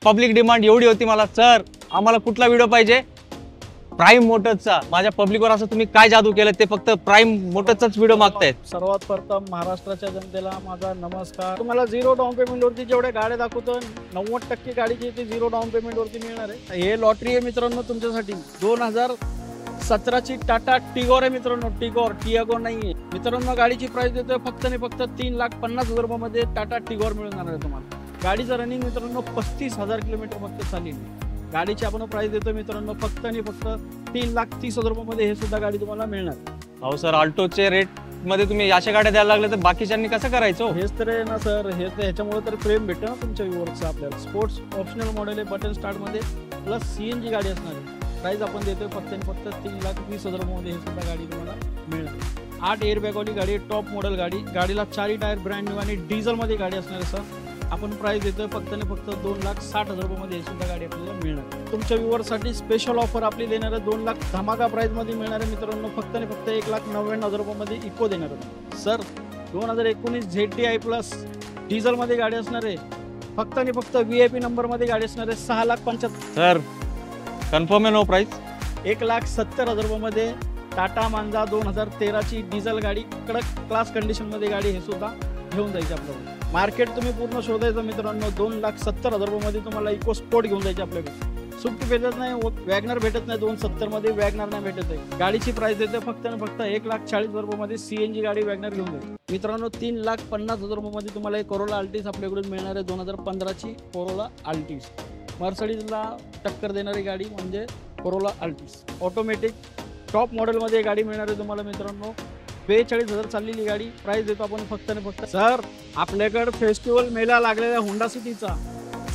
Public demand एवढी होती मला, सर आम्हाला कुठला व्हिडिओ पाहिजे, प्राईम मोटर्सचा. माझ्या पब्लिकवर असं तुम्ही काय जादू केलं, ते फक्त प्राईम मोटर्सचाच व्हिडिओ मागतायत. सर्वात प्रथम महाराष्ट्राच्या जनतेला माझा नमस्कार. तुम्हाला झिरो डाऊन पेमेंट वरती जेवढ्या गाड्या दाखवतो 90% गाडीची ती झिरो डाऊन पेमेंट वरती मिळणार आहे. हे लॉटरी आहे मित्रांनो तुमच्यासाठी. 2017ची टाटा टिगोर आहे मित्रांनो, टियागो नाहीये मित्रांनो. गाडीची प्राइस देतोय फक्त आणि फक्त 3,50,000 रुपयामध्ये टाटा टिगोर मिळून जाणार आहे तुम्हाला. गाडीचं रनिंग मित्रांनो 35,000 किलोमीटर फक्त चालली. गाडीची आपण प्राइस देतो मित्रांनो फक्त आणि फक्त 3,30,000 रुपयामध्ये हे सुद्धा गाडी तुम्हाला मिळणार. अहो सर, अल्टोचे रेट मध्ये तुम्ही अशा गाड्या द्यायला लागले तर बाकीच्यांनी कसं करायचं? हेच तर आहे ना सर, हेच तर ह्याच्यामुळे तर प्रेम भेटतं ना तुमच्या व्ह्यूअर्सचं. आपल्याला स्पोर्ट्स ऑप्शनल मॉडेल आहे, बटन स्टार्ट मध्ये, प्लस CNG गाडी असणार आहे. प्राइस आपण देतोय फक्त आणि फक्त 3,20,000 रुपयामध्ये हे सुद्धा गाडी तुम्हाला मिळणार. 8 एअरबॅगवाली गाडी, टॉप मॉडेल गाडी. गाडीला 4 टायर ब्रँड न्यू आणि डिझेल मध्ये गाडी असणार आहे सर. आपण प्राइस देतोय फक्त आणि फक्त 2,60,000 रुपयामध्ये हे सुद्धा गाडी आपल्याला मिळणार. तुमच्या व्ह्यूअरसाठी स्पेशल ऑफर आपली देणार आहे. 2 लाख धमाका प्राइस मध्ये मिळणार आहे मित्रांनो. फक्त आणि फक्त 1,99,000 रुपयामध्ये इको देणार आहे सर. 2019 ZTI प्लस डिझेल मध्ये गाडी असणार आहे. फक्त आणि फक्त VIP नंबर मध्ये गाडी असणार आहे. 6,75,000 सर कन्फर्म आहे नो प्राइस? 1,70,000 रुपयामध्ये टाटा मांजा 2013ची डिझेल गाडी, कडक क्लास कंडिशन मध्ये गाडी हे सुद्धा घेऊन जायची आपल्याला. मार्केट तुम्ही पूर्ण शोधायचं मित्रांनो. 2,70,000 रुपयामध्ये तुम्हाला इको स्पोर्ट घेऊन जायची आपल्याकडे. स्विफ्ट भेटत नाही, वॅगनर भेटत नाही, 270 मध्ये वॅगनर नाही भेटत आहे. गाडीची प्राइस देते फक्त आणि फक्त 1,40,000 रुपयामध्ये CNG गाडी वॅगनर घेऊन जाईल मित्रांनो. 3,50,000 रुपयामध्ये तुम्हाला एक कोरोला अल्टिस आपल्याकडून मिळणार आहे. 2015ची कोरोला अल्टिस, मर्सिडीजला टक्कर देणारी गाडी म्हणजे कोरोला अल्टिस. ऑटोमॅटिक टॉप मॉडेलमध्ये गाडी मिळणार आहे तुम्हाला मित्रांनो. 42,000 चाललेली गाडी. प्राइस देतो आपण फक्त आणि फक्त सर आपल्याकडे फेस्टिवल मेला लागलेला होंडा सिटीचा.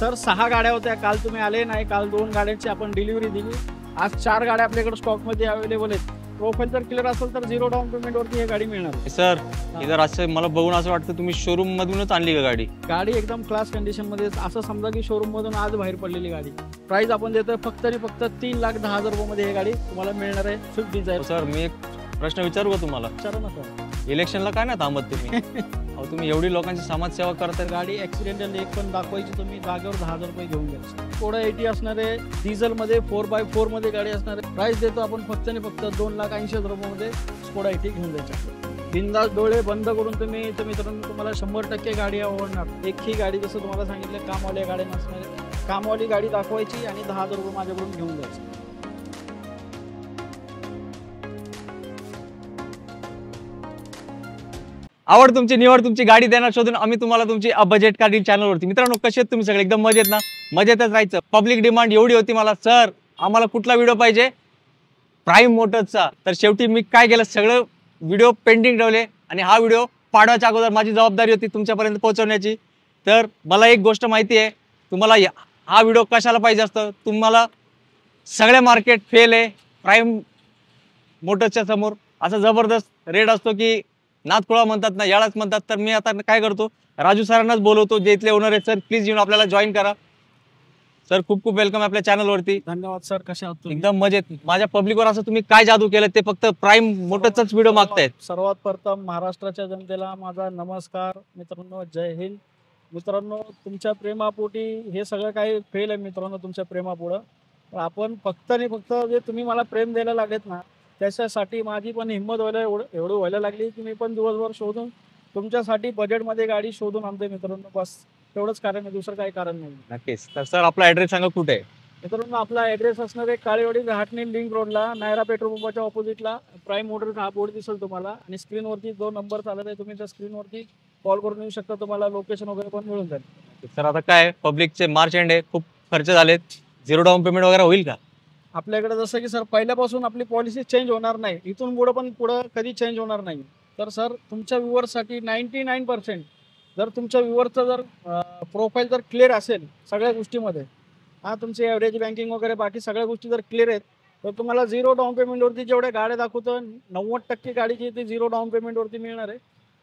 सर 6 गाड्या होत्या, काल तुम्ही आले नाही. काल 2 गाड्यांची आपण डिलिव्हरी दिली. आज 4 गाड्या आपल्याकडे स्टॉकमध्ये अवेलेबल आहेत. प्रोफाईल जर क्लिअर असेल तर झिरो डाऊन पेमेंट वरती ही गाडी मिळणार. सर इधर असं मला बघून असं वाटतं तुम्ही शोरूम मधूनच आणली का गाडी? गाडी एकदम क्लास कंडिशन मध्ये, असं समजा की शोरूम मधून आज बाहेर पडलेली गाडी. प्राइस आपण देतोय फक्त आणि फक्त 3,10,000 रुपयामध्ये ही गाडी तुम्हाला मिळणार आहे. Swift Dzire. सर मी एक प्रश्न विचारू का तुम्हाला? विचारा ना सर. इलेक्शनला काय ना थांबत तुम्ही? अहो तुम्ही एवढी लोकांची समाजसेवा करताय. गाडी ऍक्सिडेंटल एक पण दाखवायची, तुम्ही जागेवर 10,000 रुपये घेऊन घ्यायचं. थोडं 80 असणार आहे. डिझेल मध्ये 4x4 मध्ये गाडी असणार आहे. प्राइस देतो आपण फक्त आणि फक्त 2,80,000 रुपयामध्ये स्कोडा 80 घेऊन जायचं. बिंदास डोळे बंद करून तुम्ही तर मित्रांनो तुम्हाला 100% गाडी आवडणार. एक ही गाडी जसं तुम्हाला सांगितलं कामवाल्या गाड्या नसणार आहे. कामवाली गाडी दाखवायची आणि 10,000 रुपये माझ्याकडून घेऊन जायचं. आवड तुमची, निवड तुमची, गाडी देणार शोधून आम्ही तुम्हाला तुमची बजेट कार डील चॅनलवरती. मित्रांनो कसे आहेत तुम्ही सगळे? एकदम मजेत ना? मजेतच राहायचं. पब्लिक डिमांड एवढी होती मला, सर आम्हाला कुठला व्हिडिओ पाहिजे, प्राईम मोटर्सचा. तर शेवटी मी काय केलं, सगळं व्हिडिओ पेंडिंग ठेवले आणि हा व्हिडिओ पाडवायच्या अगोदर माझी जबाबदारी होती तुमच्यापर्यंत पोहोचवण्याची. तर मला एक गोष्ट माहिती आहे, तुम्हाला हा व्हिडिओ कशाला पाहिजे असतं. तुम्हाला सगळे मार्केट फेल आहे प्राईम मोटर्सच्या समोर. असा जबरदस्त रेट असतो की नाथखोळा म्हणतात ना, याळाच म्हणतात. तर मी आता काय करतो, राजू सरांनाच बोलवतो जे इथले ओनर आहेत. सर प्लीज येऊन आपल्याला जॉईन करा. सर खूप खूप वेलकम आपल्या चॅनलवरती. धन्यवाद सर. कशा आहात तुम्ही? एकदम मजेत. माझ्या पब्लिकवर असं तुम्ही काय जादू केलं, ते फक्त प्राईम मोटर्सचाच व्हिडिओ मागतायत. सर्वात प्रथम महाराष्ट्राच्या जनतेला माझा नमस्कार मित्रांनो. जय हिंद मित्रांनो. तुमच्या प्रेमापोटी हे सगळं काही फेल आहे मित्रांनो. तुमच्या प्रेमापुढं आपण फक्त आणि फक्त जे तुम्ही मला प्रेम द्यायला लागलेत ना, त्याच्यासाठी माझी पण हिंमत एवढं व्हायला लागली की मी पण दिवसभर शोधून तुमच्यासाठी बजेटमध्ये गाडी शोधून आणतोय मित्रांनो. बस एवढंच कारण आहे, दुसरं काही कारण नाही. नक्कीच. तर सर आपला ऍड्रेस सांगा कुठे आहे? मित्रांनो आपला ऍड्रेस असणार आहे काळेवाडी घाटणी लिंक रोडला, नायरा पेट्रोल पंपाच्या ऑपोजिटला प्राईम मोटर्स हा बोर्ड दिसेल तुम्हाला. आणि स्क्रीनवरती जो नंबर चालत आहे तुम्ही त्या स्क्रीनवरती कॉल करून येऊ शकता. तुम्हाला लोकेशन वगैरे पण मिळून जाईल. सर आता काय पब्लिकचे मार्च एंड आहे, खूप खर्च झालेत, झिरो डाऊन पेमेंट वगैरे होईल का आपल्याकडे? जसं की सर पहिल्यापासून आपली पॉलिसी चेंज होणार नाही, इथून पुढं कधी चेंज होणार नाही. तर सर तुमच्या व्ह्यूअर्ससाठी 99% जर तुमच्या व्ह्यूअरचं जर प्रोफाईल जर क्लिअर असेल सगळ्या गोष्टीमध्ये, तुमची ॲव्हरेज बँकिंग वगैरे बाकी सगळ्या गोष्टी जर क्लिअर आहेत, तर तुम्हाला झिरो डाऊन पेमेंटवरती जेवढ्या गाड्या दाखवतो 90% गाडीची ती झिरो डाऊन पेमेंटवरती मिळणार आहे.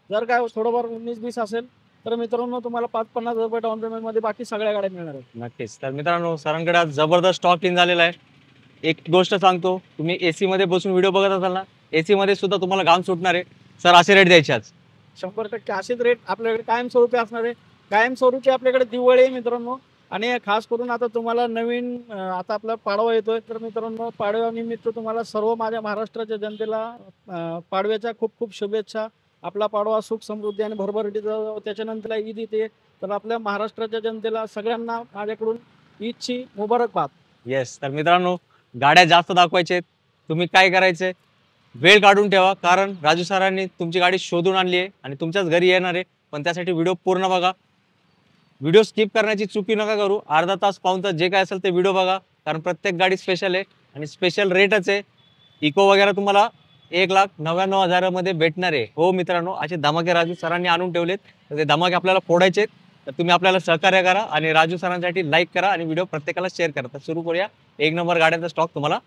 जर काय थोडंफार 19-20 असेल तर मित्रांनो तुम्हाला 5-50,000 रुपये डाऊन पेमेंटमध्ये बाकी सगळ्या गाड्या मिळणार आहेत. नक्कीच. तर मित्रांनो सरांकडे आज जबरदस्त स्टॉक इन झालेला आहे. एक गोष्ट सांगतो, तुम्ही AC मध्ये बसून व्हिडिओ बघत असाल ना, AC मध्ये सुद्धा तुम्हाला घाम सुटणार आहे. सर असे रेट द्यायचे आज? 100% असेच रेट आपल्याकडे कायमस्वरूपी असणार आहे. कायमस्वरूपी आपल्याकडे दिवाळी आहे मित्रांनो. आणि खास करून आता तुम्हाला नवीन आता आपला पाडवा येतोय, तर मित्रांनो पाडव्यानिमित्त तुम्हाला सर्व माझ्या महाराष्ट्राच्या जनतेला पाडव्याच्या खूप खूप शुभेच्छा. आपला पाडवा सुख समृद्धी आणि भरभराटीचा जावो. त्याच्यानंतर ईद येते, तर आपल्या महाराष्ट्राच्या जनतेला सगळ्यांना माझ्याकडून ईदची मुबारकबाद. येस, तर मित्रांनो गाड्या जास्त दाखवायचे तुम्ही काय करायचे, वेळ काढून ठेवा, कारण राजू सरांनी तुमची गाडी शोधून आणली आहे आणि तुमच्याच घरी येणार आहे. पण त्यासाठी व्हिडिओ पूर्ण बघा, व्हिडिओ स्किप करण्याची चुकी नका करू. अर्धा तास पाऊण तास जे काय असेल ते व्हिडिओ बघा, कारण प्रत्येक गाडी स्पेशल आहे आणि स्पेशल रेटच आहे. इको वगैरे तुम्हाला 1,99,000 मध्ये भेटणार आहे. हो मित्रांनो, असे धमाके राजू सरांनी आणून ठेवलेत, तर ते धमाके आपल्याला फोडायचे. तर तुम्ही आपल्याला सहकार्य करा आणि राजू सरांसाठी लाईक करा आणि व्हिडिओ प्रत्येकाला शेअर करा. तर सुरू करूया एक नंबर गाड्यांचा स्टॉक तुम्हाला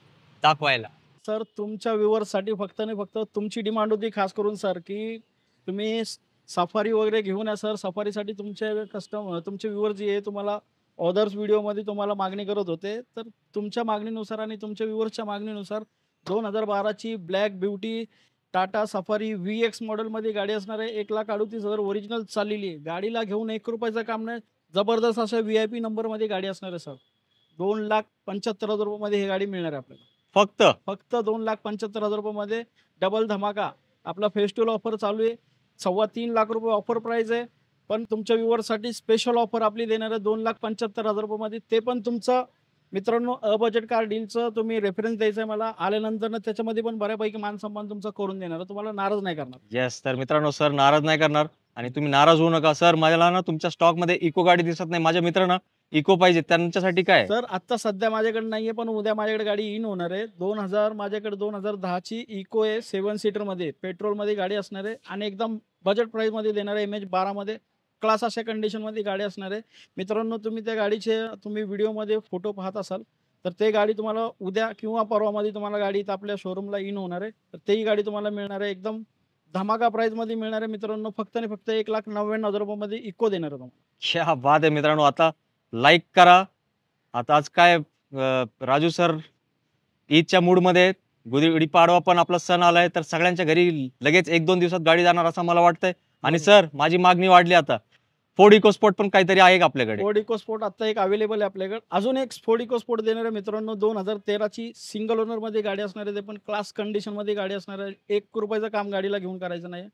दाखवायला. सर तुमच्या व्ह्युअर्ससाठी फक्त आणि फक्त तुमची डिमांड होती खास करून सर, की तुम्ही सफारी वगैरे घेऊन या सर. सफारीसाठी तुमचे व्ह्युअर जे आहे तुम्हाला ऑदर्स व्हिडिओमध्ये तुम्हाला मागणी करत होते, तर तुमच्या मागणीनुसार आणि तुमच्या व्ह्युअर्सच्या मागणीनुसार 2012ची black beauty Tata Safari VX मॉडेलमध्ये गाडी असणार आहे. 1,38,000 ओरिजिनल चाललेली आहे. गाडीला घेऊन 1 रुपयाचं काम नाही. जबरदस्त अशा VIP नंबरमध्ये गाडी असणार आहे सर. 2,75,000 रुपयामध्ये ही गाडी मिळणार आहे आपल्याला. फक्त 2,75,000 रुपयामध्ये डबल धमाका. आपला फेस्टिवल ऑफर चालू आहे. 3.25 लाख रुपये ऑफर प्राइस आहे. पण तुमच्या व्ह्युअर्ससाठी स्पेशल ऑफर आपली देणार आहे 2,75,000 रुपयामध्ये. ते पण तुमचं मित्रांनो बजेट कार डीलचं तुम्ही रेफरन्स द्यायचं आहे मला. आल्यानंतर ना त्याच्यामध्ये पण बऱ्यापैकी मान सन्मान तुमचा करून देणार आहे. तुम्हाला नाराज नाही करणार. येस, तर मित्रांनो सर नाराज नाही करणार आणि तुम्ही नाराज होऊ नका. सर मला ना तुमच्या स्टॉक मध्ये इको गाडी दिसत नाही, माझ्या मित्रांना इको पाहिजे, त्यांच्यासाठी काय? सर आता सध्या माझ्याकडे नाहीये, पण उद्या माझ्याकडे गाडी इन होणार आहे. 2000 माझ्याकडे 2010ची इको आहे. 7 सीटर मध्ये पेट्रोल मध्ये गाडी असणार आहे आणि एकदम बजेट प्राइस मध्ये देणार आहे. MH12 मध्ये क्लास अशा कंडिशन मध्ये गाडी असणार आहे. मित्रांनो तुम्ही त्या गाडीचे तुम्ही व्हिडिओमध्ये फोटो पाहत असाल, तर ते गाडी तुम्हाला उद्या किंवा परवामध्ये तुम्हाला गाडी इथं आपल्या शोरूमला इन होणार आहे. तर तेही गाडी तुम्हाला मिळणार आहे एकदम धमाका प्राइस मध्ये मिळणार आहे मित्रांनो. फक्त आणि फक्त 1,99,000 रुपयामध्ये इको देणार आहे तुम्हाला. क्या बात आहे मित्रांनो. आता लाईक करा. आता आज काय राजू सर ईदच्या मूडमध्ये आहेत. गुढीपाडवा पण आपला सण आलाय, तर सगळ्यांच्या घरी लगेच 1-2 दिवसात गाडी जाणार असं मला वाटतंय. आणि सर माझी मागणी वाढली, आता फोर्ड इकोस्पोर्ट पण काहीतरी आहे का आपल्याकडे? फोर्ड इकोस्पोर्ट आता एक अवेलेबल आहे आपल्याकडे. अजून एक फोर्ड इकोस्पोर्ट देणार आहे मित्रांनो. 2013ची सिंगल ओनर मध्ये गाडी असणार आहे. ते पण क्लास कंडिशन मध्ये गाडी असणार आहे. 1 रुपयाचं काम गाडीला घेऊन करायचं नाही.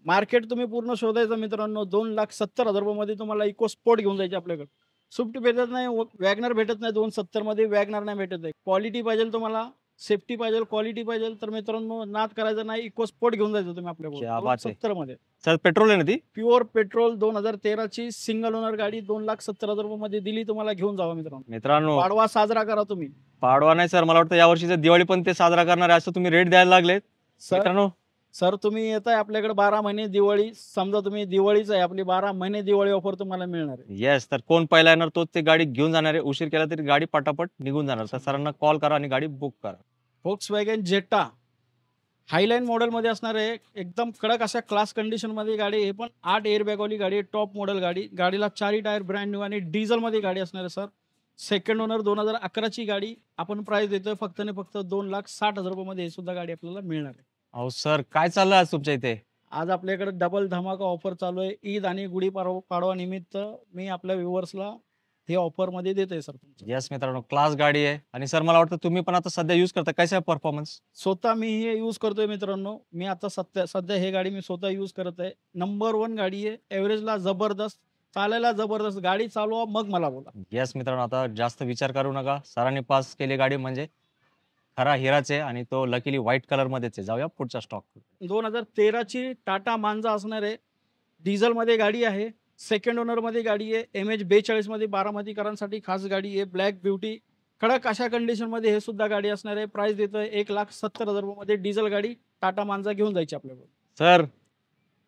मार्केट तुम्ही पूर्ण शोधायचं मित्रांनो. 2,70,000 रुपयामध्ये तुम्हाला इकोस्पोर्ट घेऊन जायचे आपल्याकडे. स्विफ्ट भेटत नाही, वॅगनर भेटत नाही. 270 मध्ये वॅगनर नाही भेटत आहे. क्वालिटी पाहिजे तुम्हाला, सेफ्टी पाहिजे, क्वालिटी पाहिजे, तर मित्रांनो नाद करायचा नाही. इकोस्पोर्ट घेऊन जायचं तुम्ही आपल्याकडे. 270 मध्ये सर पेट्रोल आहे ना ती? प्युअर पेट्रोल 2013ची सिंगल ओनर गाडी 2,70,000 रुपयामध्ये दिली तुम्हाला. घेऊन जावा मित्रांनो. पाडवा साजरा करा तुम्ही. पाडवा नाही सर, मला वाटतं यावर्षीचं दिवाळी पण ते साजरा करणार आहे असं तुम्ही रेट द्यायला लागले मित्रांनो. सर तुम्ही येताय आपल्याकडे 12 महिने दिवाळी, समजा तुम्ही दिवाळीच आहे आपली, 12 महिने दिवाळी ऑफर तुम्हाला मिळणार आहे. येस, तर कोण पहिला येणार तोच ते गाडी घेऊन जाणार आहे. उशीर केला तरी गाडी पटापट निघून जाणार. तर सरांना कॉल करा आणि गाडी बुक करा. Volkswagen जेटा हायलाईन मॉडेल मध्ये असणार आहे. एकदम कडक अशा क्लास कंडिशन मध्ये गाडी. हे पण 8 एअरबॅग वाली गाडी, टॉप मॉडेल गाडी. गाडीला 4 टायर ब्रँड न्यू आणि डिझेल मध्ये गाडी असणार आहे सर. सेकंड ओनर 2011ची गाडी. आपण प्राइस देतोय फक्त आणि फक्त 2,60,000 रुपयामध्ये हे सुद्धा गाडी आपल्याला मिळणार आहे. अहो सर काय चाललं आज तुमच्या इथे? आज आपल्याकडे डबल धमाका ऑफर चालू आहे. ईद आणि गुढीपाडवा निमित्त मी आपल्या व्ह्युअर्सला हे ऑफर मध्ये देत आहे सर. येस मित्रांनो, क्लास गाडी आहे. आणि सर मला वाटतं तुम्ही पण आता सध्या युज करता, कैसा परफॉर्मन्स? स्वतः मी हे यूज करतोय मित्रांनो. मी आता सध्या हे गाडी मी स्वतः यूज करत आहे. नंबर 1 गाडी आहे. एव्हरेजला जबरदस्त, चालायला जबरदस्त. गाडी चालवा मग मला बोला. येस मित्रांनो, आता जास्त विचार करू नका. सरांनी पास केली गाडी म्हणजे खरा हिराच आहे आणि तो लकीली व्हाईट कलर मध्येच आहे. जाऊया पुढचा स्टॉक. 2013ची टाटा मांजा असणार आहे. डिझेल मध्ये गाडी आहे. सेकंड ओनर मध्ये गाडी आहे. MH42 मध्ये बारामतीकरांसाठी खास गाडी आहे. ब्लॅक ब्युटी कडक अशा कंडिशन मध्ये हे सुद्धा गाडी असणार आहे. प्राइस देतोय 1,70,000 रुपयामध्ये. डिझेल गाडी टाटा मांजा घेऊन जायची आपल्याकडे. सर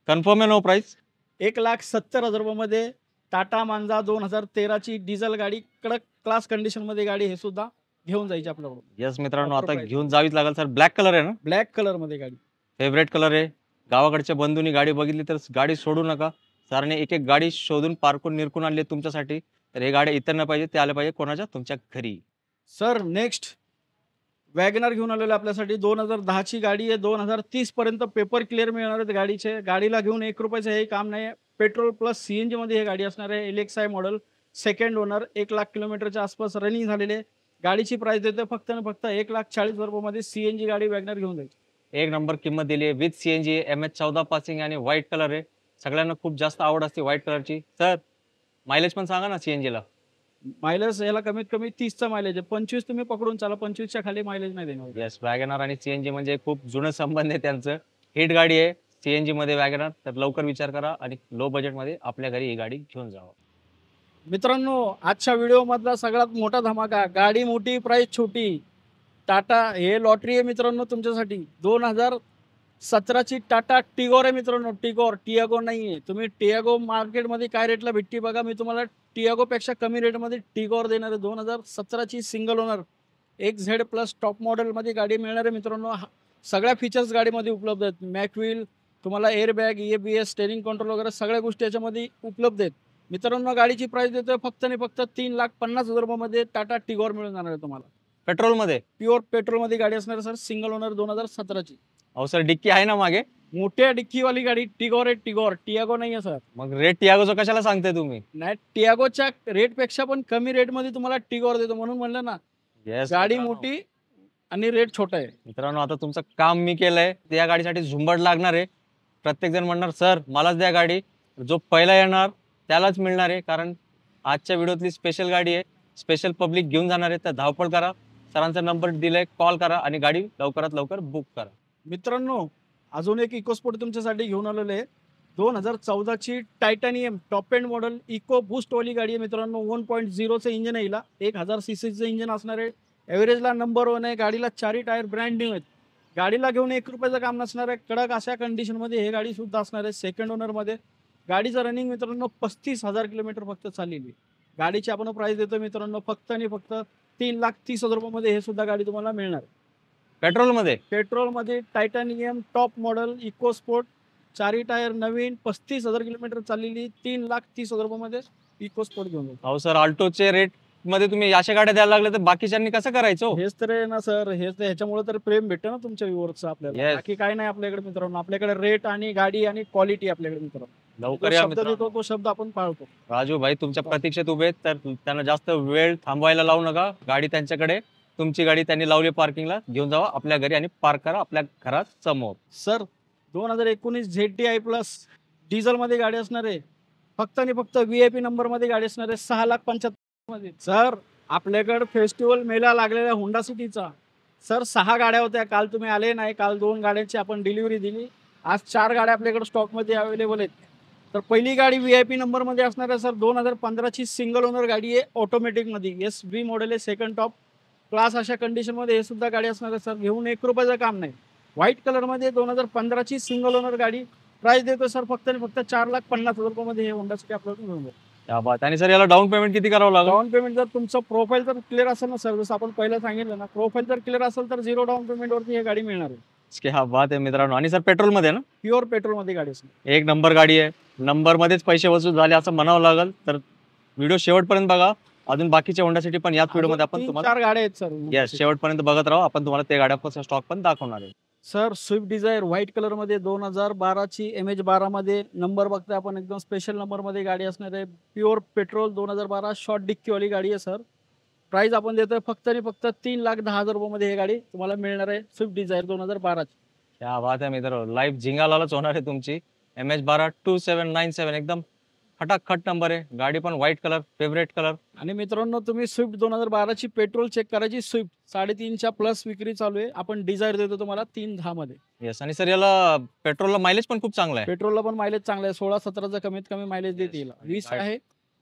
कन्फर्म आहे नो प्राइस? 1,70,000 रुपयामध्ये टाटा मांजा 2013ची डिझेल गाडी, कडक क्लास कंडिशन मध्ये गाडी हे सुद्धा घेऊन जायची आपल्याकडून. येस मित्रांनो, आता घेऊन जावीच लागेल सर. ब्लॅक कलर आहे ना? ब्लॅक कलर मध्ये गाडी फेवरेट कलर आहे. गावाकडच्या बंधूंनी गाडी बघितली तर गाडी सोडू नका. सरांनी एक एक गाडी शोधून पार्कून निरकून आणली तुमच्यासाठी. तर हे गाडी इतर न पाहिजे, ते आले पाहिजे कोणाच्या तुमच्या घरी. सर नेक्स्ट वॅगनर घेऊन आलेलं आपल्यासाठी. 2010ची गाडी आहे. 2030 पर्यंत पेपर क्लिअर मिळणार आहेत गाडीचे. गाडीला घेऊन 1 रुपयाचं हे काम नाही. पेट्रोल प्लस CNG मध्ये ही गाडी असणार आहे. LXI मॉडेल सेकंड ओनर, 1,00,000 किलोमीटरच्या आसपास रनिंग झालेले. गाडीची प्राइस देतोय फक्त आणि फक्त 1,40,000 मध्ये सीएनजी गाडी वॅगनर घेऊन जायची. एक नंबर किंमत दिली आहे विथ सीएनजी, MH14 पासिंग आणि व्हाईट कलर आहे. सगळ्यांना खूप जास्त आवड असते व्हाईट कलरची. सर मायलेज पण सांगा ना सीएनजी ला. मायलेज याला कमीत कमी 30चा मायलेज आहे. 25 तुम्ही पकडून चाला, 25च्या खाली मायलेज नाही देणार. येस, वॅगनर आणि सीएनजी म्हणजे खूप जुनं संबंध आहे त्यांचं. हिट गाडी आहे सीएनजी मध्ये वॅगनर. तर लवकर विचार करा आणि लो बजेट मध्ये आपल्या घरी ही गाडी घेऊन जावा. मित्रांनो, आजच्या व्हिडिओ मधला सगळ्यात मोठा धमाका, गाडी मोठी प्राइस छोटी. टाटा हे लॉटरी आहे मित्रांनो तुमच्यासाठी. 2017ची टाटा टिगोर आहे मित्रांनो. टिगोर, टियागो नाहीये. तुम्ही टियागो मार्केटमध्ये काय रेटला भेटते बघा, मी तुम्हाला टियागो पेक्षा कमी रेटमध्ये टिगोर देणार आहे. 2017ची सिंगल ओनर XZ+ टॉप मॉडेलमध्ये गाडी मिळणार आहे मित्रांनो. सगळ्या फीचर्स गाडीमध्ये उपलब्ध आहेत. मॅकव्हील, तुम्हाला एअरबॅग, ABS, स्टेरिंग कंट्रोल वगैरे सगळ्या गोष्टी याच्यामध्ये उपलब्ध आहेत मित्रांनो. गाडीची प्राइस देतोय फक्त आणि फक्त 3,50,000 मध्ये टाटा टिगोर मिळून जाणार आहे तुम्हाला. पेट्रोल मध्ये, प्युअर पेट्रोल मध्ये गाडी असणार सर. Single owner 2017ची. अहो सर डिक्की आहे ना मागे. मोठ्या डिक्कीवाली गाडी टिगोर आहे. टिगोर, टियागो नाही आहे सर. मग रेट टियागोचा कशाला सांगताय तुम्ही? नाही, टियागोच्या रेट पेक्षा पण कमी रेट मध्ये तुम्हाला टिगोर देतो म्हणून म्हणलं ना. येस, गाडी मोठी आणि रेट छोटा आहे मित्रांनो. आता तुमचं काम मी केलंय. त्या गाडीसाठी झुंबड लागणार आहे. प्रत्येक जण म्हणणार सर मलाच द्या गाडी. जो पहिला येणार त्यालाच मिळणार आहे. कारण आजच्या व्हिडिओतली स्पेशल गाडी आहे. स्पेशल पब्लिक घेऊन जाणार आहे. तर धावपळ करा. सरांचा नंबर दिलाय, कॉल करा आणि गाडी लवकरात लवकर बुक करा. मित्रांनो. अजून एक इकोस्पोर्ट तुमच्यासाठी घेऊन आलेले आहे. 2014ची titanium top end model eco boost वाली गाडी आहे मित्रांनो. 1.0चं इंजिन आहे. 1000 सीसीचं इंजिन असणार आहे. ॲव्हरेजला नंबर 1 आहे. गाडीला 4 टायर ब्रँड न्यू आहेत. गाडीला घेऊन 1 रुपयाचं काम नसणार आहे. कडक अशा कंडिशनमध्ये हे गाडी सुद्धा असणार आहे. सेकंड ओनरमध्ये. गाडीचं रनिंग मित्रांनो 35,000 किलोमीटर फक्त चाललेली. गाडीची आपण प्राइस देतो मित्रांनो फक्त आणि फक्त 3,30,000 मध्ये हे सुद्धा गाडी तुम्हाला मिळणार. पेट्रोल मध्ये, पेट्रोल मध्ये titanium top model eco sport, 4 tyre नवीन, 35,000 किलोमीटर चाललेली, 3,30,000 मध्ये इको स्पोर्ट घेऊन जातो. अहो सर अल्टोचे रेट मध्ये तुम्ही अशा गाड्या द्यायला लागले तर बाकीच्यांनी कसं करायचं? हेच तर आहे ना सर. हेच ह्याच्यामुळे तर प्रेम भेटतं ना तुमच्या व्ह्यूअर्सचं आपल्याला. Yes. बाकी काय नाही आपल्याकडे मित्रांनो. आपल्याकडे रेट आणि गाडी आणि क्वालिटी आपल्याकडे मित्रांनो. लवकर जो या शब्द मित्रांनो. देतो तो शब्द आपण पाळतो. राजू भाई तुमच्या प्रतीक्षेत उभे आहेत, तर त्यांना जास्त वेळ थांबवायला लावू नका. गाडी त्यांच्याकडे, तुमची गाडी त्यांनी लावली पार्किंगला, घेऊन जावा आपल्या घरी आणि पार्क करा आपल्या घरात समोर. सर 2019 ZDI+ डिझेल मध्ये गाडी असणार आहे. फक्त आणि फक्त VIP नंबर मध्ये गाडी असणार आहे. 6,75,000 मध्ये. सर आपल्याकडे फेस्टिवल मेला लागलेला होंडा सिटीचा. सर 6 गाड्या होत्या. काल तुम्ही आले नाही. काल 2 गाड्यांची आपण डिलिव्हरी दिली. आज 4 गाड्या आपल्याकडे स्टॉकमध्ये अवेलेबल आहेत. तर पहिली गाडी VIP नंबर मध्ये असणार आहे सर. 2015ची सिंगल ओनर गाडी आहे. ऑटोमॅटिक मध्ये SB मॉडेल आहे. सेकंड टॉप क्लास अशा कंडिशन मध्ये हे सुद्धा गाडी असणार आहे सर. घेऊन 1 रुपयाचं काम नाही. व्हाईट कलर मध्ये 2015ची सिंगल ओनर गाडी. प्राइस देतो सर फक्त आणि फक्त 4,50,000 मध्ये हे होंडा सिटी आपल्याला घेऊन जातो. क्या बात. आणि सर याला डाऊन पेमेंट किती करावं लागेल? डाऊन पेमेंट जर तुमचं प्रोफाईल जर क्लिअर असेल ना सर, जसं आपण पहिला सांगितलं ना, प्रोफाईल जर क्लिअर असेल तर 0 डाऊन पेमेंट वरती ही गाडी मिळणार आहे. क्या बात आहे मित्रांनो. आणि सर पेट्रोल मध्ये ना, प्युअर पेट्रोल मध्ये गाडी असणार. एक नंबर गाडी आहे. नंबर मध्येच पैसे वसूल झाले असं म्हणावं लागेल. तर व्हिडिओ शेवटपर्यंत बघा. अजून बाकीच्या होंडासाठी पण याच व्हिडिओ मध्ये आपण तुम्हाला 4 गाड्या आहेत सर. येस शेवटपर्यंत बघत राहू. आपण तुम्हाला त्या गाड्या स्टॉक पण दाखवणार आहे. Sir Swift Dzire white colour मध्ये 2012ची MH12 मध्ये नंबर बघताय आपण. एकदम स्पेशल नंबर मध्ये गाडी असणार आहे. प्युअर पेट्रोल 2012 शॉर्ट डिक्की वाली गाडी आहे सर. प्राइस आपण देतोय फक्त आणि फक्त 3,10,000 मध्ये ही गाडी तुम्हाला मिळणार आहे. स्विफ्ट डिझायर 2012ची. क्या बात आहे मित्रांनो. लाईफ झिंगालाच होणार आहे तुमची. MH12 2797 एकदम खटाखट नंबर आहे. गाडी पण व्हाईट कलर, फेवरेट कलर. आणि मित्रांनो तुम्ही स्विफ्ट 2012ची पेट्रोल चेक करायची. स्विफ्ट 3.5च्या प्लस विक्री चालू आहे. आपण डिझायर देतो तुम्हाला 3,10 मध्ये. येस. आणि सर याला पेट्रोलला मायलेज पण खूप चांगला आहे. पेट्रोलला पण मायलेज चांगला आहे. 16-17चा कमीत कमी मायलेज देतील. 20 आहे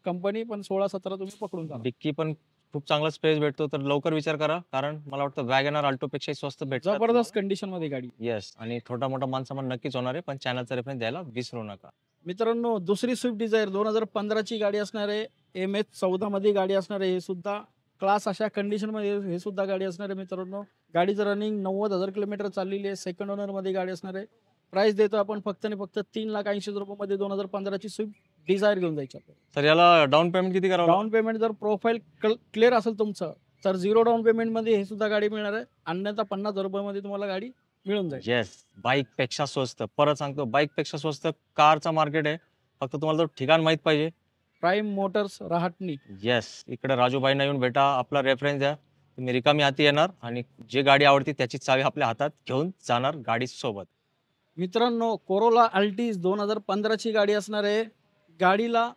कंपनी, पण 16-17 तुम्ही पकडून जा. डिक्की पण खूप चांगला स्पेस भेटतो. तर लवकर विचार करा. कारण मला वाटतं वॅगनर अल्टो पेक्षा स्वस्त भेटतं. जबरदस्त कंडिशन मध्ये गाडी. येस. आणि छोटा मोठा मानसन्मान नक्कीच होणार आहे. पण चॅनलचा रेफरन्स द्यायला विसरू नका. मित्रांनो दुसरी स्विफ्ट डिझायर 2015ची गाडी असणार आहे. MH14 मध्ये गाडी असणार आहे. हे सुद्धा क्लास अशा कंडिशन मध्ये हे सुद्धा गाडी असणार आहे मित्रांनो. गाडीचं रनिंग 90,000 किलोमीटर चाललेली आहे. सेकंड ओनर मध्ये गाडी असणार आहे. प्राइस देतो आपण फक्त आणि फक्त 3,80,000 मध्ये 2015ची स्विफ्ट डिझायर घेऊन जायची आपल्याला. सर याला डाऊन पेमेंट किती करावं? डाऊन पेमेंट जर प्रोफाईल क्लिअर असेल तुमचं तर 0 डाऊन पेमेंट मध्ये हे सुद्धा गाडी मिळणार आहे. अन्यथा 50,000 मध्ये तुम्हाला गाडी मिळून जाईल. येस. बाईक पेक्षा स्वस्त. परत सांगतो बाईक पेक्षा स्वस्त कारचा मार्केट आहे. फक्त तुम्हाला जर ठिकाण माहित पाहिजे प्राईम मोटर्स रहाटणी. येस, इकडे राजूभाईंना येऊन भेटा, आपला रेफरन्स द्या, तुम्ही रिकामी हाती येणार आणि जे गाडी आवडती त्याची चावी आपल्या हातात घेऊन जाणार गाडी सोबत. मित्रांनो, कोरोला अल्टिस 2015ची गाडी असणार आहे. गाडीला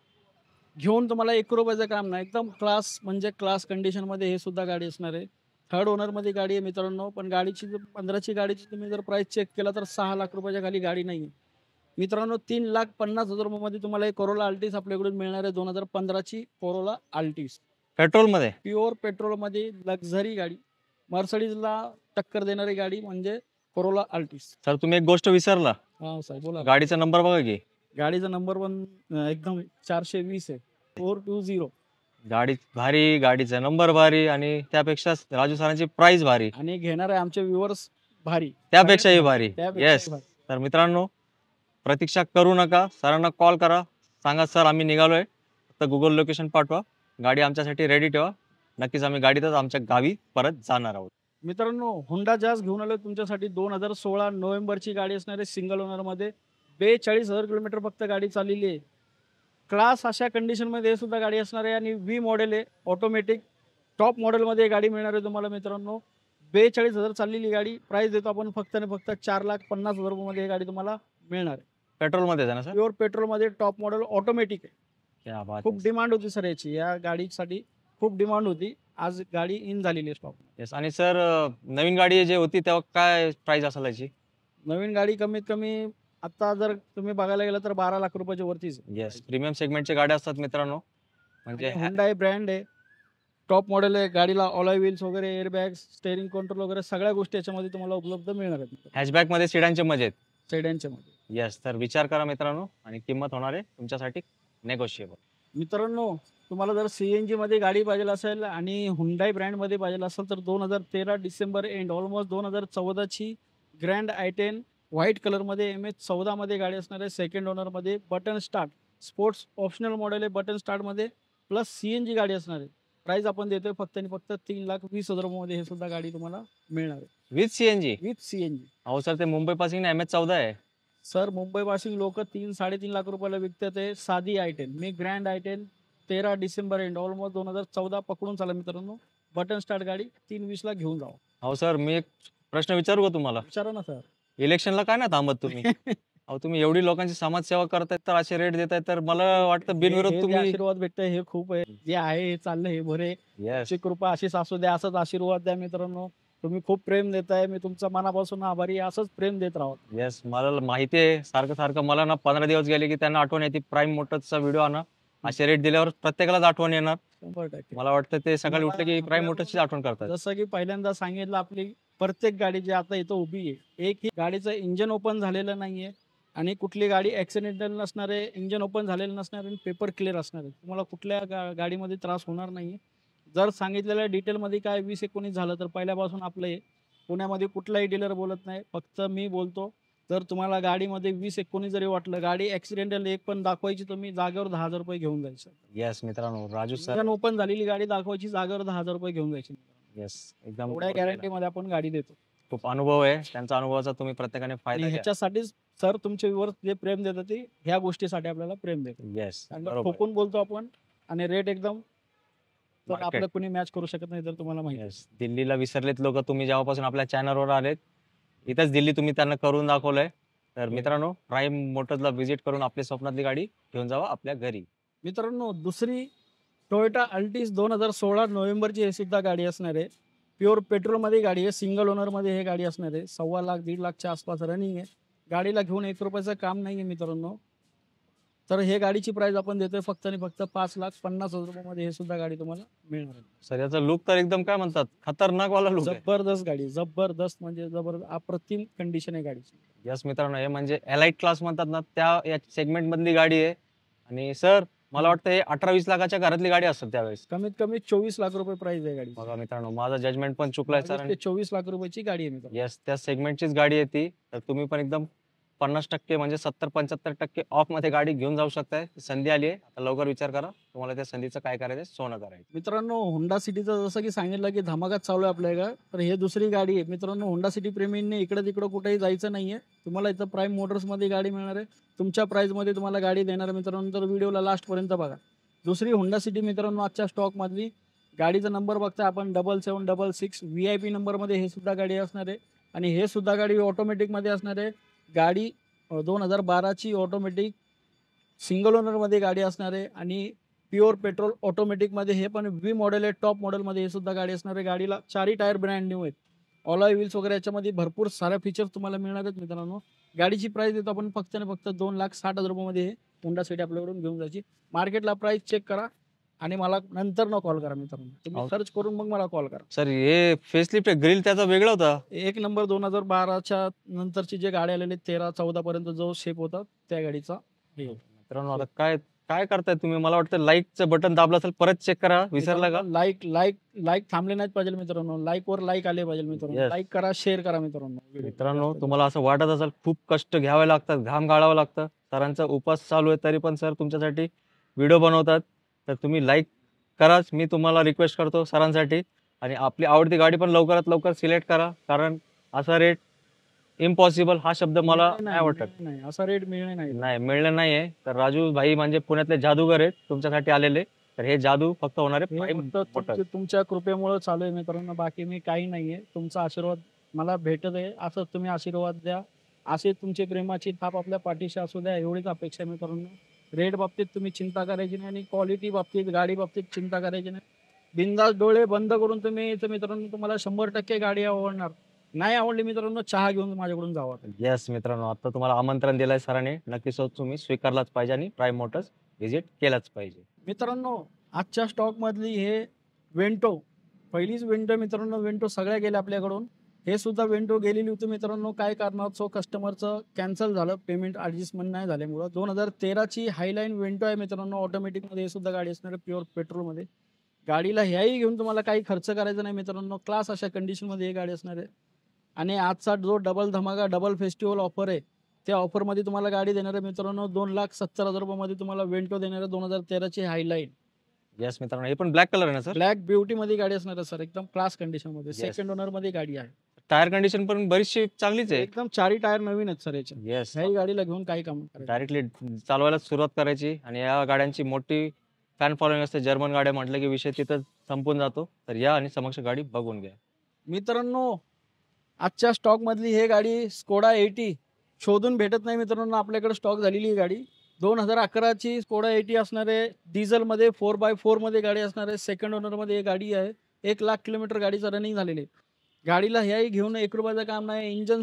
घेऊन तुम्हाला 1 रुपयाचं काम नाही, एकदम क्लास म्हणजे क्लास कंडिशनमध्ये हे सुद्धा गाडी असणार आहे. थर्ड ओनरमध्ये गाडी आहे मित्रांनो. पण गाडीची 15ची गाडीची तुम्ही जर प्राईस चेक केला तर 6 लाख रुपयाच्या खाली गाडी नाही आहे मित्रांनो. 3,50,000 रुपयामध्ये तुम्हाला एक कोरोला अल्टिस आपल्याकडून मिळणार आहे. 2015ची कोरोला अल्टिस पेट्रोलमध्ये प्युअर पेट्रोलमध्ये लक्झरी गाडी, मर्सडीजला टक्कर देणारी गाडी म्हणजे कोरोला अल्टिस. सर तुम्ही एक गोष्ट विसरला, हा साहेब बोला. गाडीचा नंबर बघा की, गाडीचा नंबर पण एकदम 420 आहे, 420. गाडी भारी, गाडीचा नंबर भारी आणि त्यापेक्षा राजू सरांची प्राइस भारी, आणि घेणार आहे आमचे व्ह्युअर्स भारी, त्यापेक्षाही भारी. त्यापेक्षाही येस, भारी. तर मित्रांनो प्रतीक्षा करू नका, सरांना कॉल करा, सांगा सर आम्ही निघालोय, फक्त गुगल लोकेशन पाठवा, गाडी आमच्यासाठी रेडी ठेवा, नक्कीच आम्ही गाडीतच आमच्या गावी परत जाणार आहोत. मित्रांनो, हुंडा जाज घेऊन आलो तुमच्यासाठी. 2016 नोव्हेंबरची गाडी असणार आहे, सिंगल ओनरमध्ये. 42,000 किलोमीटर फक्त गाडी चाललेली आहे. क्लास अशा कंडिशनमध्ये सुद्धा गाडी असणार आहे आणि व्ही मॉडेल आहे, ऑटोमॅटिक टॉप मॉडेलमध्ये गाडी मिळणार आहे तुम्हाला मित्रांनो. 42,000 चाललेली गाडी. प्राइस देतो आपण फक्त आणि फक्त 4,50,000 रुपयामध्ये ही गाडी तुम्हाला मिळणार आहे. पेट्रोलमध्ये आहे ना सर? प्युअर पेट्रोलमध्ये टॉप मॉडेल ऑटोमॅटिक आहे. क्या बात खूप आहे. डिमांड होती सर याची, या गाडीसाठी खूप डिमांड होती. आज गाडी इन झालेली आहे स्टॉक. येस, आणि सर नवीन गाडी जे होती तेव्हा काय प्राइस असेल याची? नवीन गाडी कमीत कमी आता जर तुम्ही बघायला गेलं तर 12 लाख रुपयाच्या वरतीच. येस, प्रीमियम सेगमेंटच्या गाड्या असतात मित्रांनो, म्हणजे हुंडाई ब्रँड आहे, टॉप मॉडेल आहे. गाडीला ऑलॉय व्हील्स वगैरे, एअरबॅग्स, स्टेअरिंग कंट्रोल वगैरे सगळ्या गोष्टी याच्यामध्ये तुम्हाला उपलब्ध मिळणार आहेत हॅचबॅक मध्ये सीडांचे मजे आहेत. सेडानच्या मध्ये. येस, तर विचार करा मित्रांनो, आणि किंमत होणार आहे तुमच्यासाठी नेगोशिएबल. मित्रांनो, तुम्हाला जर CNG मध्ये गाडी पाहिजे असेल आणि हुंडाई ब्रँडमध्ये पाहिजे असेल तर 2013 डिसेंबर एंड ऑलमोस्ट 2014ची ग्रँड i10 व्हाईट कलरमध्ये MH14 मध्ये गाडी असणार आहे. सेकंड ओनरमध्ये, button start, sports optional model आहे, बटन स्टार्टमध्ये प्लस CNG गाडी असणार आहे. प्राइस आपण देतोय फक्त आणि फक्त 3,20,000 रुपयामध्ये हे सुद्धा गाडी तुम्हाला मिळणार आहे विथ सीएनजी. With CNG. अहो सर, ते मुंबई पासिंग MH14 आहे. सर, मुंबई पासून लोक 3-3.5 लाख रुपयाला विकतात आहे साधी i10. मी grand i10 13 December end almost 2014 पकडून चाला मित्रांनो. बटन स्टार्ट गाडी 320 ला घेऊन जावा. अहो सर, मी एक प्रश्न विचारू का तुम्हाला? विचारा ना सर. इलेक्शनला काय ना थांबत तुम्ही? अहो तुम्ही एवढी लोकांची समाजसेवा करतायत तर असे रेट देतायत, तर मला वाटतं बिनविरोध हे जे तुम्ही. आशीर्वाद भेटतंय हे खूप आहे. जे आहे हे चाललं हे बरे. येस, तुमची कृपा अशीच असू द्या, असंच आशीर्वाद द्या मित्रांनो. तुम्ही खूप प्रेम देताय, मी तुमचा मनापासून आभारी आहे. असंच प्रेम देत राहा. येस, मला माहिती आहे, सारखं सारखं मला ना 15 दिवस गेले की त्यांना आठवण येते, प्राईम मोटर्सचा व्हिडिओ आणा. असे रेट दिल्यावर प्रत्येकालाच आठवण येणार. 100%. मला वाटतं ते सकाळी उठले की प्राईम मोटर्सची आठवण करतात. जसं की पहिल्यांदा सांगितलं, आपली प्रत्येक गाडी जी आता इथं उभी आहे, एक ही गाडीचं इंजन ओपन झालेलं नाहीये आणि कुठली गाडी ऍक्सिडेंटल नसणार आहे, इंजन ओपन झालेलं नसणार आणि पेपर क्लिअर असणार आहे. तुम्हाला कुठल्या गाडीमध्ये त्रास होणार नाहीये. जर सांगितलेल्या डिटेलमध्ये काय 20-19 झालं तर पहिल्यापासून आपलं हे पुण्यामध्ये कुठलाही डीलर बोलत नाही, फक्त मी बोलतो. जर तुम्हाला गाडीमध्ये 20-19 जरी वाटलं, गाडी ऍक्सिडेंटल एक पण दाखवायची, तुम्ही जागेवर 10,000 रुपये घेऊन जायचं. येस मित्रांनो, राजू सर. इंजन ओपन झालेली गाडी दाखवायची, जागेवर 10,000 रुपये घेऊन जायची. येस, एकदम एवढ्या गॅरंटीमध्ये आपण गाडी देतो. खूप अनुभव आहे त्यांचा, अनुभवाचा तुम्ही प्रत्येकाने आणि फायदा घ्या. ह्याच्यासाठीच सर तुमच्या वर जे प्रेम देतात ते ह्या गोष्टीसाठी आपल्याला प्रेम देतात. येस, आणि बरोबर. ठोकून बोलतो आपण आणि रेट एकदम तर Market. आपलं कोणी मॅच करू शकत नाही, तर तुम्हाला माहिती आहे. येस, दिल्लीला विसरलेत लोक, तुम्ही जेव्हापासून आपल्या चॅनलवर आलेत, इथंच दिल्ली तुम्ही त्यांना करून दाखवलंय. तर मित्रांनो, प्राईम मोटर्सला व्हिजिट करून आपली स्वप्नातली गाडी घेऊन जावा आपल्या घरी. मित्रांनो, दुसरी टोयोटा अल्टिस 2016 नोव्हेंबरची हे सुद्धा गाडी असणार आहे. प्युअर पेट्रोलमध्ये गाडी आहे, सिंगल ओनरमध्ये हे गाडी असणार आहे. 1.25 लाख 1.5 लाखच्या आसपास रनिंग आहे. गाडीला घेऊन 1 रुपयाचं काम नाही आहे मित्रांनो. तर हे गाडीची प्राइस आपण देतोय फक्त आणि फक्त 5,50,000 रुपयामध्ये हे सुद्धा गाडी तुम्हाला मिळणार आहे. सर याचा लुक तर एकदम काय म्हणतात, खतरनाक वाला लुक आहे. जबरदस्त गाडी, जबरदस्त म्हणजे जबरदस्त, अप्रतिम कंडिशन आहे गाडीची. यस मित्रांनो, हे म्हणजे एलाइट क्लास म्हणतात ना, त्या या सेगमेंट मधली गाडी आहे. आणि सर मला वाटतं हे 18-20 लाखाच्या घरातली गाडी असेल त्यावेळेस. कमीत कमी 24 लाख रुपये प्राइस आहे गाडी. बघा मित्रांनो, माझा जजमेंट पण चुकलाय सर. 24 लाख रुपयाची गाडी आहे मित्रांनो. येस, त्या सेगमेंटचीच गाडी आहे ती. तर तुम्ही पण एकदम 50% म्हणजे 70-75% ऑफ मध्ये गाडी घेऊन जाऊ शकताय. संधी आली आहे, आता लवकर विचार करा, तुम्हाला त्या संधीचं काय करायचं, सोनं करायचं. मित्रांनो, होंडा सिटीचं जसं की सांगितलं की धमाकाच चालू आहे आपल्या इकडं, तर हे दुसरी गाडी आहे मित्रांनो. होंडा सिटी प्रेमींनी इकडे तिकडे कुठेही जायचं नाहीये. तुम्हाला इथं प्राईम मोटर्स मध्ये गाडी मिळणार आहे. तुमच्या प्राइस मध्ये तुम्हाला गाडी देणार मित्रांनो. तर व्हिडिओला लास्ट पर्यंत बघा. दुसरी होंडा सिटी मित्रांनो आजच्या स्टॉक मधली. गाडीचा नंबर बघता आपण 7766 VIP नंबरमध्ये हे सुद्धा गाडी असणार आहे. आणि हे सुद्धा गाडी ऑटोमॅटिकमध्ये असणार आहे. गाडी 2012ची ऑटोमॅटिक सिंगल ओनरमध्ये गाडी असणार आहे. आणि प्युअर पेट्रोल ऑटोमॅटिकमध्ये हे पण V मॉडेल आहे, टॉप मॉडेलमध्ये हे सुद्धा गाडी असणार आहे. गाडीला चारही टायर ब्रँड न्यू आहेत. ऑलॉय व्हील्स वगैरे याच्यामध्ये भरपूर साऱ्या फीचर्स तुम्हाला मिळणार आहेत मित्रांनो. गाडीची प्राइस देतो आपण फक्त आणि फक्त 2,60,000 रुपयामध्ये हे होंडा सिटी आपल्याकडून घेऊन जायची. मार्केटला प्राइस चेक करा आणि मला नंतर न कॉल करा मित्रांनो. तुम्ही सर्च करून मग मला कॉल करा. सर हे फेसलिफ्ट ग्रिल त्याचा वेगळा होता. एक नंबर 2012च्या नंतरची जे गाडी आलेली 13-14 पर्यंत जो शेप होता त्या गाडीचा हे होता. मित्रांनो आता काय काय करताय तुम्ही? मला वाटतं लाईकचं बटन दाबलं असेल, परत चेक करा. विसरला का? लाईक थांबले नाहीत पाहिजे मित्रांनो. लाईक आले पाहिजे मित्रांनो. Yes. लाईक करा, शेअर करा मित्रांनो. मित्रांनो तुम्हाला असं वाटत असेल खूप कष्ट घ्यावे लागतात, घाम गाळावं लागतं, सरांचा उपास चालू आहे तरी पण सर तुमच्यासाठी व्हिडिओ बनवतात. तर तुम्ही लाईक कराच, मी तुम्हाला रिक्वेस्ट करतो सरांसाठी. आणि आपली आवडती गाडी पण लवकरात लवकर सिलेक्ट करा, कारण असा रेट इम्पॉसिबल हा शब्द मला नाही वाटत. नाही असा रेट मिळणे नाही मिळणं नाहीये. तर राजू भाई म्हणजे पुण्यातले जादूगर आहेत तुमच्यासाठी आलेले. तर हे जादू फक्त होणार आहे हे फक्त तुमच्या कृपेमुळे चालू आहे मित्रांनो. बाकी मी काही नाहीये. तुमचा आशीर्वाद मला भेटत आहे. असं तुम्ही आशीर्वाद द्या. असे तुमची प्रेमाची थाप आपल्या पाठीशी असू द्या, एवढीच अपेक्षा आहे मित्रांनो. रेट बाबतीत तुम्ही चिंता करायची नाही आणि क्वालिटी बाबतीत गाडी बाबतीत चिंता करायची नाही. बिंदास डोळे बंद करून तुम्ही इथं मित्रांनो तुम्हाला 100% गाडी आवडणार. नाही आवडली मित्रांनो चहा घेऊन माझ्याकडून जावा. येस मित्रांनो, आता तुम्हाला आमंत्रण दिलंय सरांनी, नक्कीच तुम्ही स्वीकारलाच पाहिजे आणि प्राईम मोटर्स व्हिजिट केलाच पाहिजे. मित्रांनो आजच्या स्टॉक मधली हे वेंटो, पहिलीच वेंटो मित्रांनो. वेंटो सगळ्या गेल्या आपल्याकडून. हे सुद्धा वेंटो गेलेली होती मित्रांनो. काय कारणास्तव कस्टमरचं कॅन्सल झालं, पेमेंट ॲडजस्टमेंट नाही झाल्यामुळं. 2013ची हायलाईन वेंटो आहे मित्रांनो ऑटोमॅटिकमध्ये. हे सुद्धा गाडी असणार आहे प्युअर पेट्रोलमध्ये. गाडीला ह्याही घेऊन तुम्हाला काही खर्च करायचा नाही मित्रांनो. क्लास अशा कंडिशनमध्ये ही गाडी असणार आहे. आणि आजचा जो डबल धमाका डबल फेस्टिवल ऑफर आहे त्या ऑफरमध्ये तुम्हाला गाडी देणार आहे मित्रांनो. 2,70,000 रुपयामध्ये तुम्हाला वेंटो देणार आहे 2013ची हायलाईन. येस मित्रांनो, हे पण ब्लॅक कलर आहे ना सर? ब्लॅक ब्युटी मध्ये गाडी असणार आहे सर, एकदम क्लास कंडिशन मध्ये. सेकंड ओनर मध्ये गाडी आहे. टायर कंडिशन पण बरीचशी चांगलीच आहे. एकदम चारही टायर नवीन आहेत सर याचे. येस, ह्याही गाडीला घेऊन काही काम डायरेक्टली चालवायला सुरुवात करायची. आणि या गाड्यांची मोठी फॅन फॉलोइंग असते. जर्मन गाड्या म्हटलं की विषय तिथं संपून जातो. तर या आणि समक्ष गाडी बघून घ्या मित्रांनो. आजच्या स्टॉक मधली हे गाडी स्कोडा 80 शोधून भेटत नाही मित्रांनो. आपल्याकडे स्टॉक झालेली ही गाडी 2011ची स्कोडा 80 असणार आहे. डिझेल मध्ये 4x4 मध्ये गाडी असणार आहे. सेकंड ओनर मध्ये ही गाडी आहे. 1,00,000 किलोमीटर गाडीचं रनिंग झालेली आहे. गाडीला ह्याही घेऊन 1 रुपयाचं काम नाही. इंजन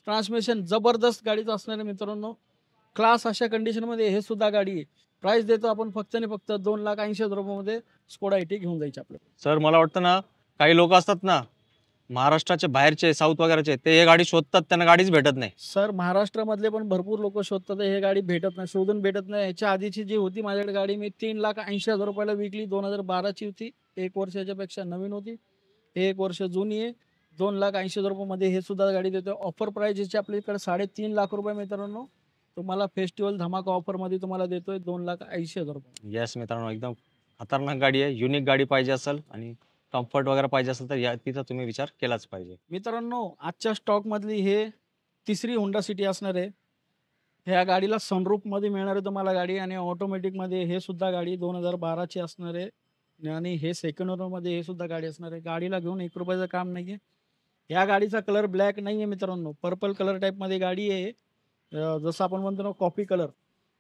ट्रान्समिशन जबरदस्त गाडीचं असणार आहे मित्रांनो. क्लास अशा कंडिशन मध्ये हे सुद्धा गाडी आहे. प्राइस देतो आपण फक्त आणि फक्त 2,80,000 रुपयामध्ये स्कोडा 80 घेऊन जायची आपल्याला. सर. मला वाटतं ना काही लोक असतात ना महाराष्ट्राचे बाहेरचे, साऊथ वगैरेचे, ते हे गाडी शोधतात, त्यांना गाडीच भेटत नाही. सर महाराष्ट्रामधले पण भरपूर लोक शोधतात, हे गाडी भेटत नाही, शोधून भेटत नाही. ह्याच्या आधीची जी होती माझ्याकडे गाडी मी 3,80,000 रुपयाला विकली. 2012ची होती. 1 वर्षाच्या पेक्षा नवीन होती. 1 वर्ष जुनी आहे. 2,80,000 रुपयामध्ये हे सुद्धा गाडी देतो. ऑफर प्राइस याची आपल्याकडे 3.5 लाख रुपये मित्रांनो. तुम्हाला फेस्टिवल धमाका ऑफर मध्ये तुम्हाला देतोय 2,80,000 रुपये. येस मित्रांनो, एकदम खतरनाक गाडी आहे. युनिक गाडी पाहिजे असेल आणि कम्फर्ट वगैरे पाहिजे असेल तर या तिचा तुम्ही विचार केलाच पाहिजे मित्रांनो. आजच्या स्टॉक मधली हे तिसरी होंडा सिटी असणार आहे. ह्या गाडीला सनरूफ मध्ये मिळणार आहे तुम्हाला गाडी. आणि ऑटोमॅटिक मध्ये हे सुद्धा गाडी 2012ची असणार आहे. आणि हे सेकंड ओनर मध्ये हे सुद्धा गाडी असणार आहे. गाडीला घेऊन 1 रुपयाचं काम नाहीये. या गाडीचा कलर ब्लॅक नाहीये मित्रांनो, पर्पल कलर टाइप मध्ये गाडी आहे. जसं आपण म्हणतो ना कॉफी कलर,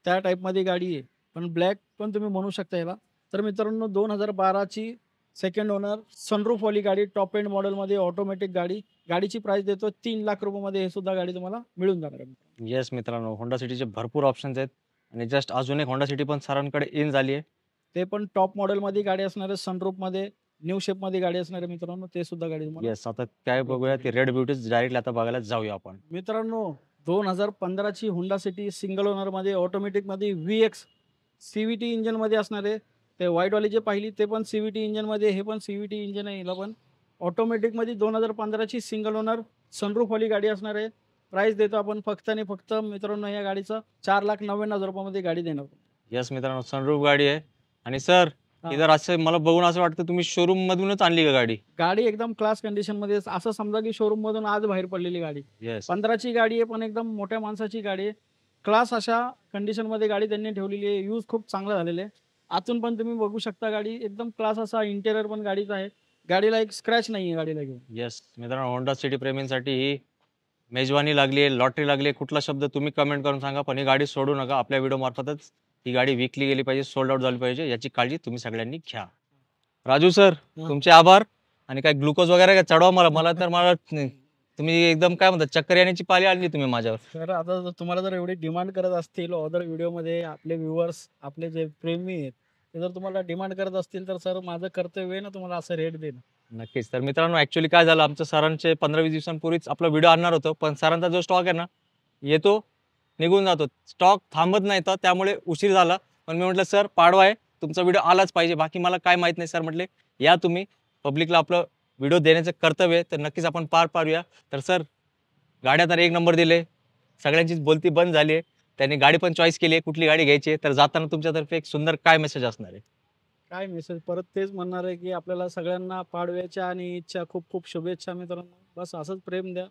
त्या टाइप मध्ये गाडी आहे. पण ब्लॅक पण तुम्ही म्हणू शकता याला. तर मित्रांनो 2012ची सेकंड ओनर सनरूफ वाली गाडी, टॉप एंड मॉडेल मध्ये ऑटोमॅटिक गाडी. गाडीची प्राइस देतो 3 लाख रुपयामध्ये हे सुद्धा गाडी तुम्हाला मिळून जाणार आहे. येस मित्रांनो, होंडा सिटीचे भरपूर ऑप्शन्स आहेत. आणि जस्ट अजून एक होंडा सिटी पण सरांकडे इन झाली आहे. ते पण टॉप मॉडेल मध्ये गाडी असणार आहे. सनरूफ मध्ये न्यू शेप मध्ये गाडी असणार आहे मित्रांनो. ते सुद्धा गाडी तुम्हाला. येस, आता काय बघूया ती रेड ब्युटीज डायरेक्टली आता बघायला जाऊया आपण. मित्रांनो 2015ची होंडा सिटी सिंगल ओनर मध्ये ऑटोमॅटिक मध्ये VX CVT इंजन मध्ये असणार आहे. ते व्हाईट वाली जे पाहिली ते पण CVT इंजन मध्ये, हे पण CVT इंजन आहे. हिला पण ऑटोमॅटिक मध्ये 2015ची सिंगल ओनर सनरूफ वाली गाडी असणार आहे. प्राइस देतो आपण फक्त आणि फक्त मित्रांनो या गाडीचं 4,99,000 रुपयामध्ये गाडी देणार. येस मित्रांनो, सनरूफ गाडी आहे. आणि सर इधर असं मला बघून असं वाटतं तुम्ही शोरूम मधूनच आणली का गाडी? गाडी एकदम क्लास कंडिशन मध्ये. असं समजा की शोरूम मधून आज बाहेर पडलेली गाडी. 15ची गाडी आहे पण एकदम मोठ्या माणसाची गाडी आहे. क्लास अशा कंडिशन मध्ये गाडी त्यांनी ठेवलेली आहे. यूज खूप चांगला झालेला आहे. आतून पण तुम्ही बघू शकता, गाडी एकदम क्लास असा इंटेरियर पण गाडीचा आहे. गाडीला एक स्क्रॅच नाहीये गाडीला घेऊन. येस मित्रांनो, होंडा सिटी प्रेमींसाठी ही मेजवानी लागली आहे, लॉटरी लागली आहे. कुठला शब्द तुम्ही कमेंट करून सांगा, पण ही गाडी सोडू नका. आपल्या व्हिडिओ मार्फतच ही गाडी विकली गेली पाहिजे, सोल्ड आउट झाली पाहिजे, याची काळजी तुम्ही सगळ्यांनी घ्या. राजू सर, हा. तुमचे आभार. आणि काय ग्लुकोज वगैरे काय चढवा मला तर मला तुम्ही एकदम काय म्हणतात, चक्कर येण्याची पाळी आणली तुम्ही माझ्यावर. तर आता तुम्हाला जर एवढी डिमांड करत असतील अदर व्हिडिओमध्ये, आपले व्ह्युअर्स, आपले जे प्रेमी आहेत, ते जर तुम्हाला डिमांड करत असतील, तर सर माझं कर्तव्य आहे ना तुम्हाला असं रेट देणं. नक्कीच. तर मित्रांनो, ऍक्च्युली काय झालं, आमच्या सरांचे 15-20 दिवसांपूर्वीच आपला व्हिडिओ आणणार होतो, पण सरांचा जो स्टॉक आहे ना, येतो निघून जातो, स्टॉक थांबत नाही, तर त्यामुळे उशीर झाला. पण मी म्हटलं सर पाडवा आहे, तुमचा व्हिडिओ आलाच पाहिजे, बाकी मला काय माहित नाही. सर म्हटले या तुम्ही, पब्लिकला आपलं व्हिडिओ देण्याचं कर्तव्य आहे, तर नक्कीच आपण पार पाडूया. तर सर, गाड्या तर एक नंबर दिले, सगळ्यांचीच बोलती बंद झाली आहे. त्यांनी गाडी पण चॉईस केली आहे, कुठली गाडी घ्यायची आहे. तर जाताना तुमच्यातर्फे एक सुंदर काय मेसेज असणार आहे? काय मेसेज परत तेच म्हणणार आहे, की आपल्याला सगळ्यांना पाडव्याच्या आणि इच्छा खूप खूप शुभेच्छा मित्रांनो. बस असंच प्रेम द्या.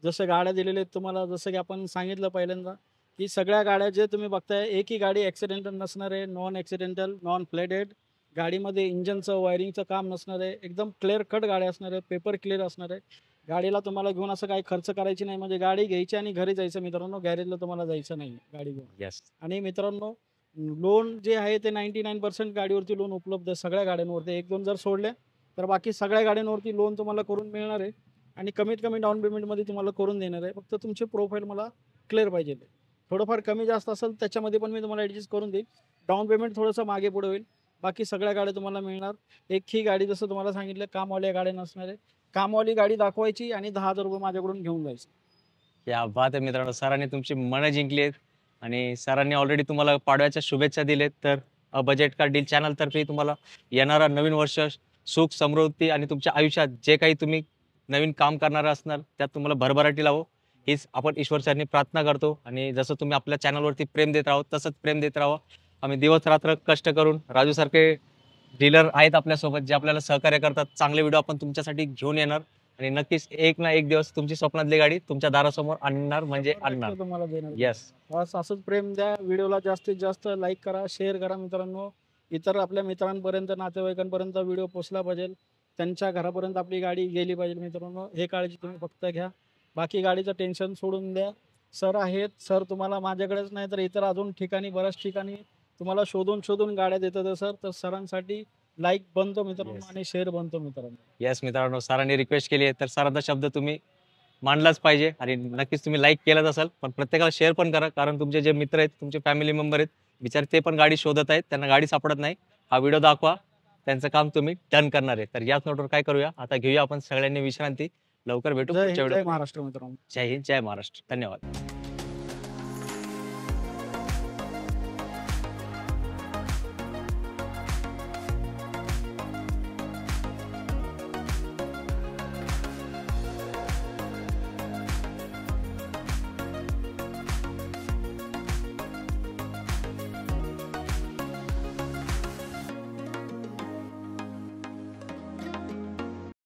जसं गाड्या दिलेल्या आहेत तुम्हाला, जसं की आपण सांगितलं पहिल्यांदा, की सगळ्या गाड्या जे तुम्ही बघताय, एकही गाडी ॲक्सिडेंटल नसणार आहे, नॉन ॲक्सिडेंटल, नॉन प्लेटेड. गाडीमध्ये इंजनचं वायरिंगचं काम नसणार आहे, एकदम क्लिअर कट गाड्या असणार आहे, पेपर क्लिअर असणार आहे. गाडीला तुम्हाला घेऊन असं काही खर्च करायची नाही, म्हणजे गाडी घ्यायची आणि घरी जायचं मित्रांनो, गॅरेजला तुम्हाला जायचं नाही गाडी घेऊन. येस. आणि मित्रांनो, लोन जे आहे ते 99% गाडीवरती लोन उपलब्ध आहे सगळ्या गाड्यांवरती. 1-2 जर सोडले तर बाकी सगळ्या गाड्यांवरती लोन तुम्हाला करून मिळणार आहे आणि कमीत कमी डाऊन पेमेंटमध्ये तुम्हाला करून देणार आहे. फक्त तुमची प्रोफाईल मला क्लिअर पाहिजे. थोडंफार कमी जास्त असेल त्याच्यामध्ये पण मी तुम्हाला ॲडजस्ट करून देईल. डाऊन पेमेंट थोडंसं मागे पुढे होईल, बाकी सगळ्या गाड्या तुम्हाला मिळणार. एक ही गाडी जसं तुम्हाला सांगितलं कामवाल्या गाड्या नसणार आहे. कामवाली गाडी दाखवायची आणि ₹10,000 माझ्याकडून घेऊन जायचं. क्या बात आहे मित्रांनो, सरांनी तुमची मनं जिंकली आहेत आणि सरांनी ऑलरेडी तुम्हाला पाडव्याच्या शुभेच्छा दिल्यात. तर बजेट कार डील चॅनलतर्फे तुम्हाला येणारा नवीन वर्ष सुख समृद्धी आणि तुमच्या आयुष्यात जे काही तुम्ही नवीन काम करणार असणार त्यात तुम्हाला भरभराटी लावो, हीच आपण ईश्वरचरणी प्रार्थना करतो. आणि जसं तुम्ही आपल्या चॅनलवरती प्रेम देत राहो तसंच प्रेम देत राहा. आम्ही दिवस रात्र कष्ट करून राजूसारखे डीलर आहेत आपल्यासोबत, जे आपल्याला सहकार्य करतात. चांगले व्हिडिओ आपण तुमच्यासाठी घेऊन येणार आणि नक्कीच एक ना एक दिवस तुमची स्वप्नातली गाडी तुमच्या दारासमोर आणणार म्हणजे आणणार. तुम्हाला देणार. येस. बस असंच प्रेम द्या. व्हिडिओला जास्तीत जास्त लाईक करा, शेअर करा मित्रांनो. इतर आपल्या मित्रांपर्यंत, नातेवाईकांपर्यंत व्हिडिओ पोहोचला पाहिजे, त्यांच्या घरापर्यंत आपली गाडी गेली पाहिजे मित्रांनो. हे काळजी तुम्ही फक्त घ्या, बाकी गाडीचं टेन्शन सोडून द्या. सर आहेत, सर तुम्हाला माझ्याकडेच नाही तर इतर अजून ठिकाणी, बऱ्याच ठिकाणी तुम्हाला शोधून शोधून गाड्या देतात सर. तर सरांसाठी लाईक बनतो मित्रांनो Yes. आणि शेअर बनतो मित्रांनो. येस मित्रांनो, सरांनी रिक्वेस्ट केली आहे तर सरांचा शब्द तुम्ही मानलाच पाहिजे आणि नक्कीच तुम्ही लाईक केलाच असाल, पण प्रत्येकाला शेअर पण करा, कारण तुमचे जे मित्र आहेत, तुमचे फॅमिली मेंबर आहेत, बिचारे ते पण गाडी शोधत आहेत, त्यांना गाडी सापडत नाही. हा व्हिडिओ दाखवा, त्यांचं काम तुम्ही डन करणार आहे. तर याच नोटवर काय करूया, आता घेऊया आपण सगळ्यांनी विश्रांती. लवकर भेटू जय पुढच्या हिंद, जय व्हिडिओ. महाराष्ट्र मित्रांनो. जय हिंद, जय महाराष्ट्र. धन्यवाद.